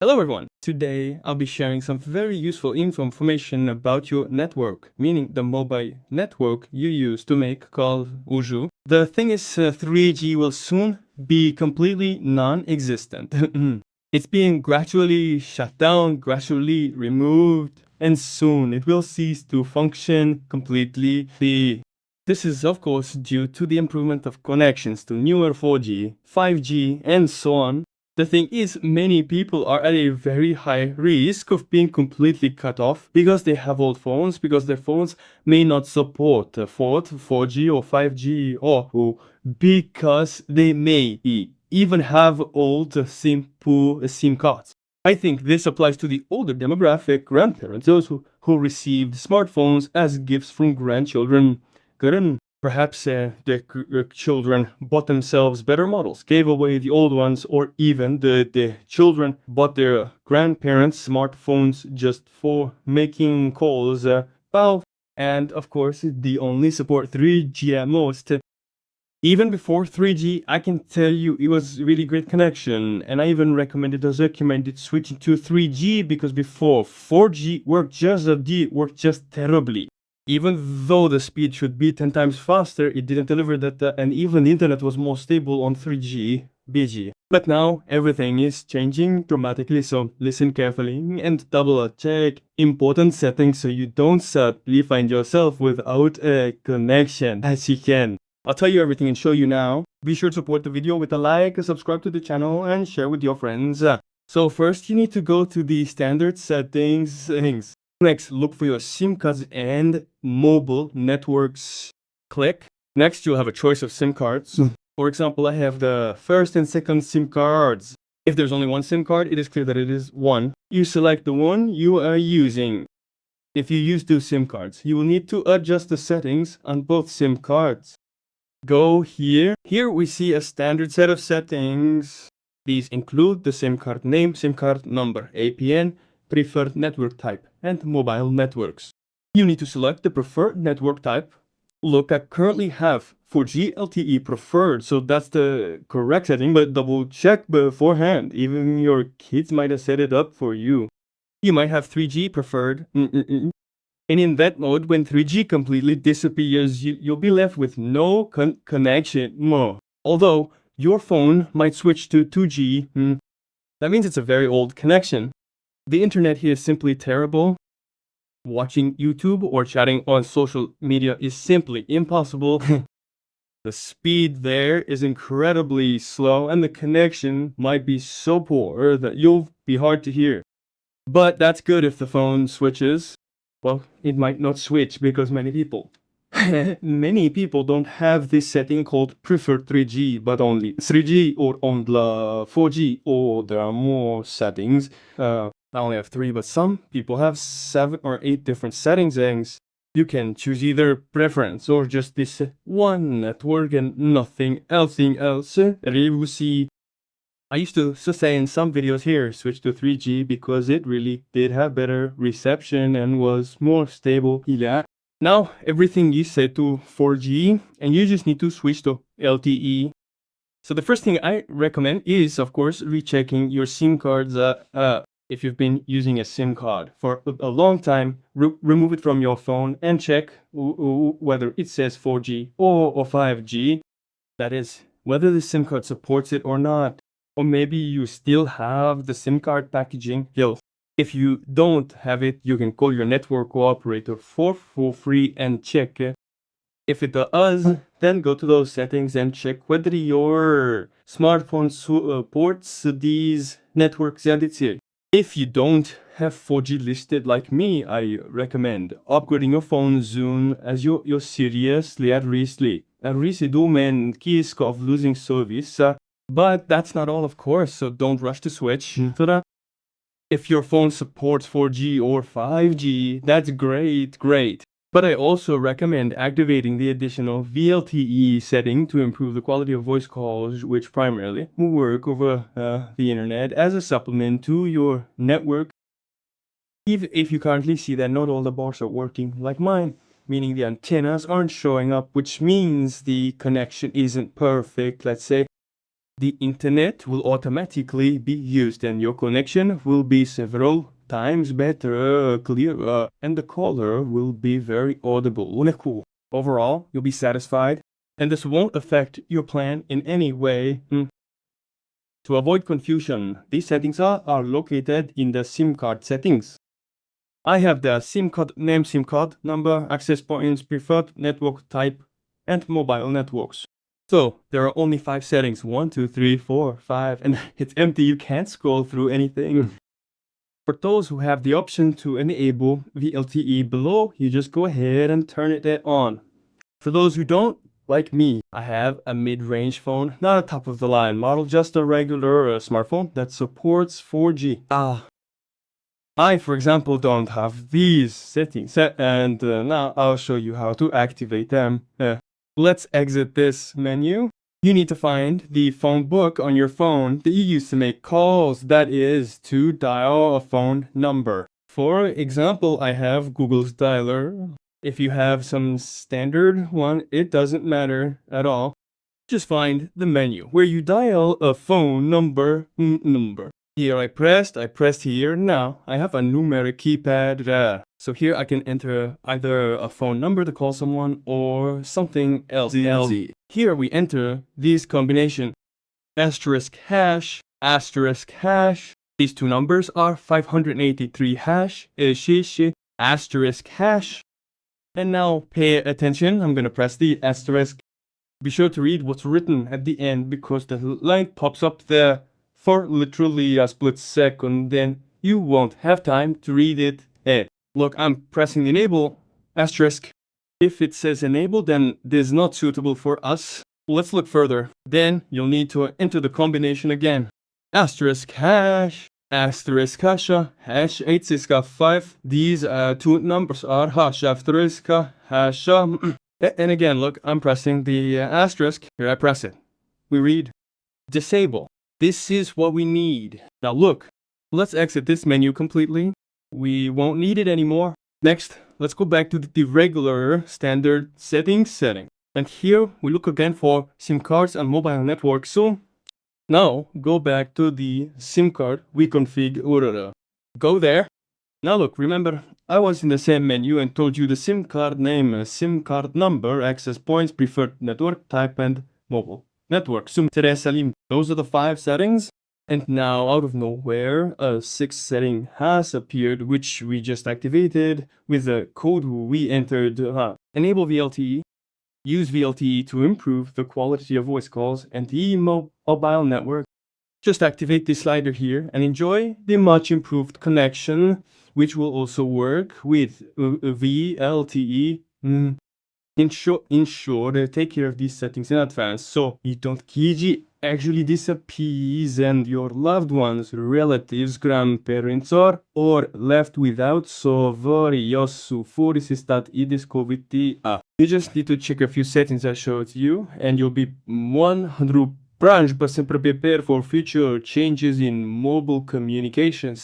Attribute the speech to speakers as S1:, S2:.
S1: Hello everyone! Today I'll be sharing some very useful information about your network, meaning the mobile network you use to make calls. The thing is, 3G will soon be completely non-existent. It's being gradually shut down, gradually removed, and soon it will cease to function completely. This is of course due to the improvement of connections to newer 4G, 5G, and so on. The thing is, many people are at a very high risk of being completely cut off because they have old phones, because their phones may not support 4G or 5G, or because they may even have old SIM cards. I think this applies to the older demographic, grandparents, those who received smartphones as gifts from grandchildren. Perhaps the children bought themselves better models, gave away the old ones, or even the children bought their grandparents smartphones just for making calls. And of course, they only support 3G at most. Even before 3G, I can tell you it was really great connection, and I even recommended switching to 3G because before 4G worked just terribly. Even though the speed should be 10 times faster, it didn't deliver that, and even the internet was more stable on 3G, BG. But now everything is changing dramatically, so listen carefully and double check important settings so you don't suddenly find yourself without a connection, as you can. I'll tell you everything and show you now. Be sure to support the video with a like, subscribe to the channel, and share with your friends. So first you need to go to the standard settings. Next, look for your SIM cards and mobile networks. Click. Next, you'll have a choice of SIM cards. For example, I have the first and second SIM cards. If there's only one SIM card, it is clear that it is one. You select the one you are using. If you use two SIM cards, you will need to adjust the settings on both SIM cards. Go here. Here we see a standard set of settings. These include the SIM card name, SIM card number, APN, preferred network type, and mobile networks. You need to select the preferred network type. Look, I currently have 4G LTE preferred, so that's the correct setting, but double check beforehand. Even your kids might have set it up for you. You might have 3G preferred. And in that mode, when 3G completely disappears, you'll be left with no connection. Although your phone might switch to 2G, that means it's a very old connection. The internet here is simply terrible. Watching YouTube or chatting on social media is simply impossible. The speed there is incredibly slow and the connection might be so poor that you'll be hard to hear. But that's good if the phone switches. Well, it might not switch because many people don't have this setting called preferred 3G, but only 3G or on the 4G, or there are more settings. I only have 3, but some people have 7 or 8 different settings. You can choose either preference or just this one network and nothing else. You see, I used to say in some videos here, switch to 3G because it really did have better reception and was more stable. Now everything is set to 4G and you just need to switch to LTE. So the first thing I recommend is, of course, rechecking your SIM cards. If you've been using a SIM card for a long time, remove it from your phone and check whether it says 4G or 5G. That is, whether the SIM card supports it or not. Or maybe you still have the SIM card packaging. If you don't have it, you can call your network operator for free and check it. If it does, then go to those settings and check whether your smartphone supports these networks, and it's here. If you don't have 4G listed like me, I recommend upgrading your phone soon, as you're seriously at risk of losing service. But that's not all, of course, so don't rush to switch. If your phone supports 4G or 5G, that's great. But I also recommend activating the additional VLTE setting to improve the quality of voice calls, which primarily will work over the internet as a supplement to your network. If you currently see that not all the bars are working like mine, meaning the antennas aren't showing up, which means the connection isn't perfect, let's say. the internet will automatically be used and your connection will be several times better, clearer, and the caller will be very audible. Cool. Overall, you'll be satisfied, and this won't affect your plan in any way. To avoid confusion, these settings are located in the SIM card settings. I have the SIM card name, SIM card number, access points, preferred network type, and mobile networks. So there are only 5 settings, 1, 2, 3, 4, 5, and it's empty. You can't scroll through anything. For those who have the option to enable VLTE below, you just go ahead and turn it on. For those who don't, like me, I have a mid-range phone, not a top-of-the-line model, just a regular smartphone that supports 4G. I, for example, don't have these settings, and now I'll show you how to activate them. Let's exit this menu. You need to find the phone book on your phone that you use to make calls, that is, to dial a phone number. For example, I have Google's dialer. If you have some standard one, it doesn't matter at all. Just find the menu where you dial a phone number. Here I pressed here. Now I have a numeric keypad. So here I can enter either a phone number to call someone or something else. Here we enter this combination. Asterisk hash, asterisk hash. These two numbers are 583 hash, asterisk hash. And now pay attention. I'm gonna press the asterisk. Be sure to read what's written at the end because the line pops up there for literally a split second, then you won't have time to read it. Look, I'm pressing enable, asterisk. If it says enable, then this is not suitable for us. Let's look further. Then you'll need to enter the combination again. Asterisk hash, asterisk hash 865. These two numbers are hash asterisk hash. And again, look, I'm pressing the asterisk. Here I press it. We read disable. This is what we need. Now look, let's exit this menu completely. We won't need it anymore. Next, let's go back to the regular standard setting. And here we look again for SIM cards and mobile networks. So now go back to the SIM card Reconfigure. Go there. Now look, remember, I was in the same menu and told you the SIM card name, SIM card number, access points, preferred network type, and mobile network. Those are the 5 settings. And now out of nowhere, a 6th setting has appeared, which we just activated with the code we entered. Enable VLTE. Use VLTE to improve the quality of voice calls and the mobile network. Just activate this slider here and enjoy the much improved connection, which will also work with VLTE. In short, take care of these settings in advance so you don't actually disappears and your loved ones, relatives, grandparents are left without so variosu furisistat idis covid. You just need to check a few settings I showed you and you'll be 100% prepared for future changes in mobile communication.